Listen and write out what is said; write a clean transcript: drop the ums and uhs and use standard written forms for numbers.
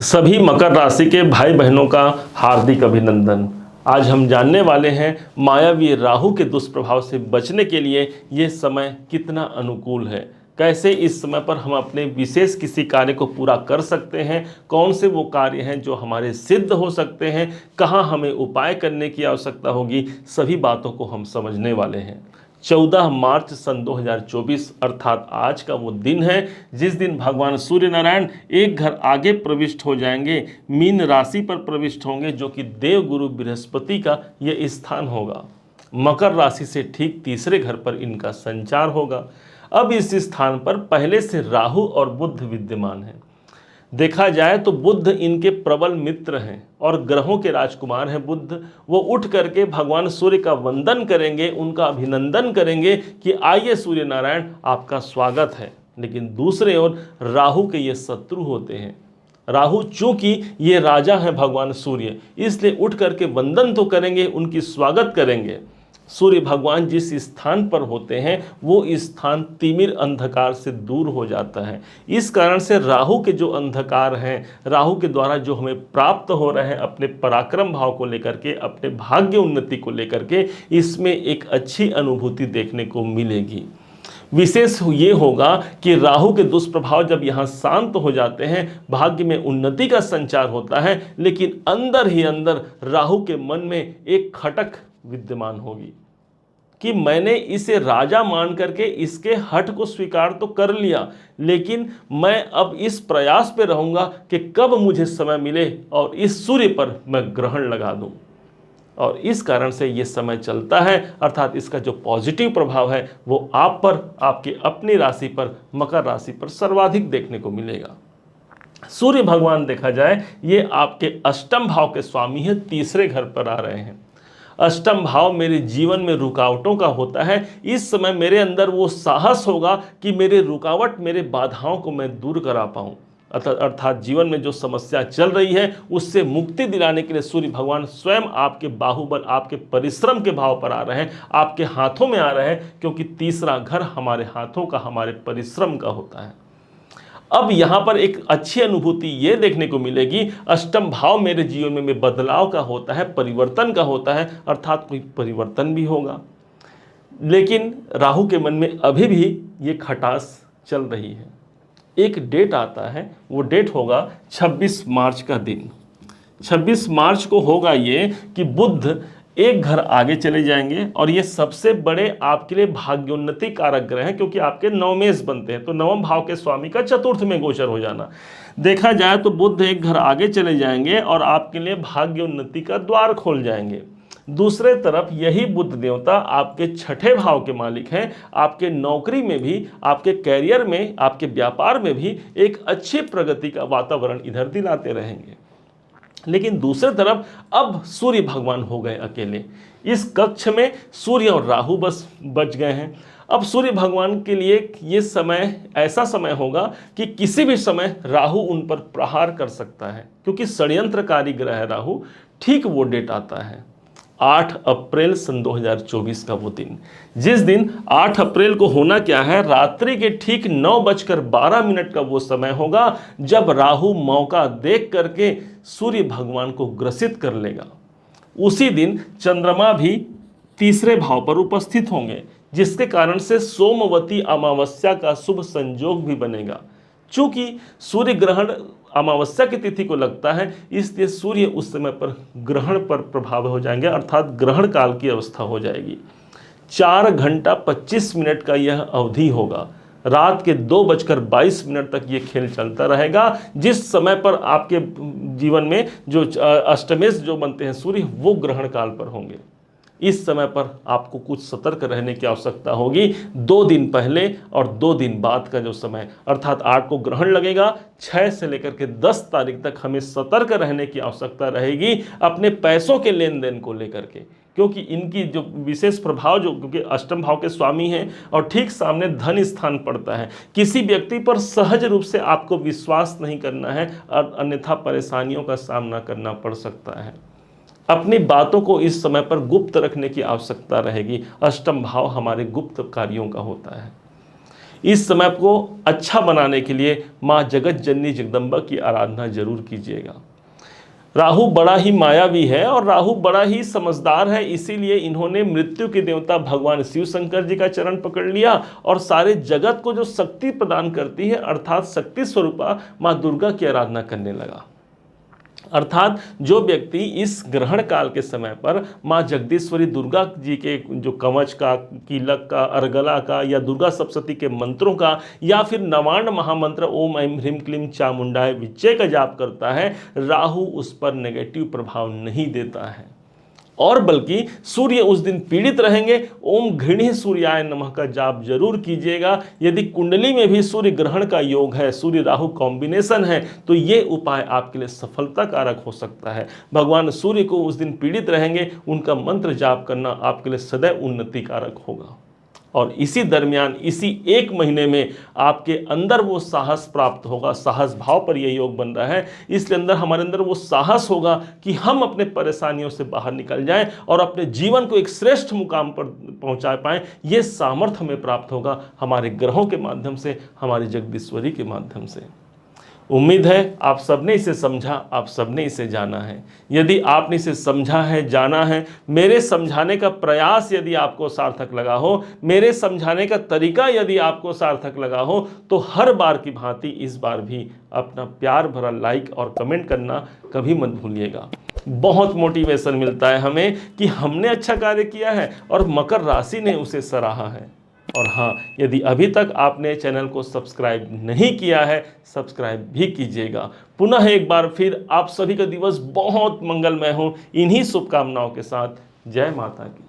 सभी मकर राशि के भाई बहनों का हार्दिक अभिनंदन। आज हम जानने वाले हैं मायावी राहु के दुष्प्रभाव से बचने के लिए ये समय कितना अनुकूल है, कैसे इस समय पर हम अपने विशेष किसी कार्य को पूरा कर सकते हैं, कौन से वो कार्य हैं जो हमारे सिद्ध हो सकते हैं, कहाँ हमें उपाय करने की आवश्यकता होगी, सभी बातों को हम समझने वाले हैं। 14 मार्च सन 2024 अर्थात आज का वो दिन है जिस दिन भगवान सूर्य नारायण एक घर आगे प्रविष्ट हो जाएंगे, मीन राशि पर प्रविष्ट होंगे, जो कि देवगुरु बृहस्पति का यह स्थान होगा। मकर राशि से ठीक तीसरे घर पर इनका संचार होगा। अब इस स्थान पर पहले से राहु और बुध विद्यमान है। देखा जाए तो बुध इनके प्रबल मित्र हैं और ग्रहों के राजकुमार हैं बुध। वो उठ करके भगवान सूर्य का वंदन करेंगे, उनका अभिनंदन करेंगे कि आइए सूर्य नारायण, आपका स्वागत है। लेकिन दूसरे ओर राहु के ये शत्रु होते हैं। राहु चूंकि ये राजा हैं भगवान सूर्य, इसलिए उठ करके वंदन तो करेंगे, उनकी स्वागत करेंगे। सूर्य भगवान जिस स्थान पर होते हैं वो स्थान तिमिर अंधकार से दूर हो जाता है। इस कारण से राहु के जो अंधकार हैं, राहु के द्वारा जो हमें प्राप्त हो रहे हैं अपने पराक्रम भाव को लेकर के, अपने भाग्य उन्नति को लेकर के, इसमें एक अच्छी अनुभूति देखने को मिलेगी। विशेष ये होगा कि राहु के दुष्प्रभाव जब यहाँ शांत हो जाते हैं, भाग्य में उन्नति का संचार होता है, लेकिन अंदर ही अंदर राहु के मन में एक खटक विद्यमान होगी कि मैंने इसे राजा मान करके इसके हठ को स्वीकार तो कर लिया, लेकिन मैं अब इस प्रयास पे रहूंगा कि कब मुझे समय मिले और इस सूर्य पर मैं ग्रहण लगा दूं। और इस कारण से ये समय चलता है, अर्थात इसका जो पॉजिटिव प्रभाव है वो आप पर, आपके अपनी राशि पर, मकर राशि पर सर्वाधिक देखने को मिलेगा। सूर्य भगवान देखा जाए ये आपके अष्टम भाव के स्वामी है, तीसरे घर पर आ रहे हैं। अष्टम भाव मेरे जीवन में रुकावटों का होता है। इस समय मेरे अंदर वो साहस होगा कि मेरे रुकावट, मेरे बाधाओं को मैं दूर करा पाऊं। अर्थात जीवन में जो समस्या चल रही है उससे मुक्ति दिलाने के लिए सूर्य भगवान स्वयं आपके बाहुबल, आपके परिश्रम के भाव पर आ रहे हैं, आपके हाथों में आ रहे हैं, क्योंकि तीसरा घर हमारे हाथों का, हमारे परिश्रम का होता है। अब यहाँ पर एक अच्छी अनुभूति ये देखने को मिलेगी, अष्टम भाव मेरे जीवन में बदलाव का होता है, परिवर्तन का होता है, अर्थात कोई परिवर्तन भी होगा। लेकिन राहु के मन में अभी भी ये खटास चल रही है। एक डेट आता है, वो डेट होगा 26 मार्च का दिन। 26 मार्च को होगा ये कि बुध एक घर आगे चले जाएंगे और ये सबसे बड़े आपके लिए भाग्योन्नति कारक ग्रह हैं, क्योंकि आपके नवमेश बनते हैं, तो नवम भाव के स्वामी का चतुर्थ में गोचर हो जाना। देखा जाए तो बुध एक घर आगे चले जाएंगे और आपके लिए भाग्योन्नति का द्वार खोल जाएंगे। दूसरे तरफ यही बुध देवता आपके छठे भाव के मालिक हैं, आपके नौकरी में भी, आपके कैरियर में, आपके व्यापार में भी एक अच्छी प्रगति का वातावरण इधर दिलाते रहेंगे। लेकिन दूसरी तरफ अब सूर्य भगवान हो गए अकेले। इस कक्ष में सूर्य और राहु बस बच गए हैं। अब सूर्य भगवान के लिए ये समय ऐसा समय होगा कि किसी भी समय राहु उन पर प्रहार कर सकता है, क्योंकि षड्यंत्रकारी ग्रह है राहु। ठीक वो डेट आता है 8 अप्रैल सन 2024 का वो दिन, जिस दिन 8 अप्रैल को होना क्या है, रात्रि के ठीक 9:12 का वो समय होगा जब राहु मौका देख करके सूर्य भगवान को ग्रसित कर लेगा। उसी दिन चंद्रमा भी तीसरे भाव पर उपस्थित होंगे, जिसके कारण से सोमवती अमावस्या का शुभ संयोग भी बनेगा। चूंकि सूर्य ग्रहण अमावस्या की तिथि को लगता है, इसलिए सूर्य उस समय पर ग्रहण पर प्रभाव हो जाएंगे, अर्थात ग्रहण काल की अवस्था हो जाएगी। 4 घंटा 25 मिनट का यह अवधि होगा। रात के 2:22 तक ये खेल चलता रहेगा, जिस समय पर आपके जीवन में जो अष्टमेश जो बनते हैं सूर्य, वो ग्रहण काल पर होंगे। इस समय पर आपको कुछ सतर्क रहने की आवश्यकता होगी। 2 दिन पहले और 2 दिन बाद का जो समय, अर्थात 8 को ग्रहण लगेगा, 6 से लेकर के 10 तारीख तक हमें सतर्क रहने की आवश्यकता रहेगी अपने पैसों के लेन देन को लेकर के, क्योंकि इनकी जो विशेष प्रभाव, जो क्योंकि अष्टम भाव के स्वामी हैं और ठीक सामने धन स्थान पड़ता है, किसी व्यक्ति पर सहज रूप से आपको विश्वास नहीं करना है, अन्यथा परेशानियों का सामना करना पड़ सकता है। अपनी बातों को इस समय पर गुप्त रखने की आवश्यकता रहेगी। अष्टम भाव हमारे गुप्त कार्यों का होता है। इस समय को अच्छा बनाने के लिए माँ जगत जननी जगदम्बा की आराधना जरूर कीजिएगा। राहु बड़ा ही मायावी है और राहु बड़ा ही समझदार है, इसीलिए इन्होंने मृत्यु के देवता भगवान शिव शंकर जी का चरण पकड़ लिया और सारे जगत को जो शक्ति प्रदान करती है अर्थात शक्ति स्वरूपा माँ दुर्गा की आराधना करने लगा। अर्थात जो व्यक्ति इस ग्रहण काल के समय पर माँ जगदीश्वरी दुर्गा जी के जो कवच का, कीलक का, अर्गला का या दुर्गा सप्तशती के मंत्रों का या फिर नवान्न महामंत्र ओम ऐं ह्रीं क्लीं चामुंडाय विच्चे का जाप करता है, राहु उस पर नेगेटिव प्रभाव नहीं देता है और बल्कि सूर्य उस दिन पीड़ित रहेंगे। ओम घृणी सूर्याय नमः का जाप जरूर कीजिएगा। यदि कुंडली में भी सूर्य ग्रहण का योग है, सूर्य राहु कॉम्बिनेशन है, तो ये उपाय आपके लिए सफलता कारक हो सकता है। भगवान सूर्य को उस दिन पीड़ित रहेंगे, उनका मंत्र जाप करना आपके लिए सदैव उन्नति कारक होगा और इसी दरमियान इसी एक महीने में आपके अंदर वो साहस प्राप्त होगा। साहस भाव पर ये योग बन रहा है, इसलिए हमारे अंदर वो साहस होगा कि हम अपने परेशानियों से बाहर निकल जाएं और अपने जीवन को एक श्रेष्ठ मुकाम पर पहुंचा पाएं। ये सामर्थ्य हमें प्राप्त होगा हमारे ग्रहों के माध्यम से, हमारी जगदीश्वरी के माध्यम से। उम्मीद है आप सबने इसे समझा, आप सबने इसे जाना है। यदि आपने इसे समझा है, जाना है, मेरे समझाने का प्रयास यदि आपको सार्थक लगा हो, मेरे समझाने का तरीका यदि आपको सार्थक लगा हो, तो हर बार की भांति इस बार भी अपना प्यार भरा लाइक और कमेंट करना कभी मत भूलिएगा। बहुत मोटिवेशन मिलता है हमें कि हमने अच्छा कार्य किया है और मकर राशि ने उसे सराहा है। और हाँ, यदि अभी तक आपने चैनल को सब्सक्राइब नहीं किया है, सब्सक्राइब भी कीजिएगा। पुनः एक बार फिर आप सभी का दिवस बहुत मंगलमय हो, इन्हीं शुभकामनाओं के साथ। जय माता की।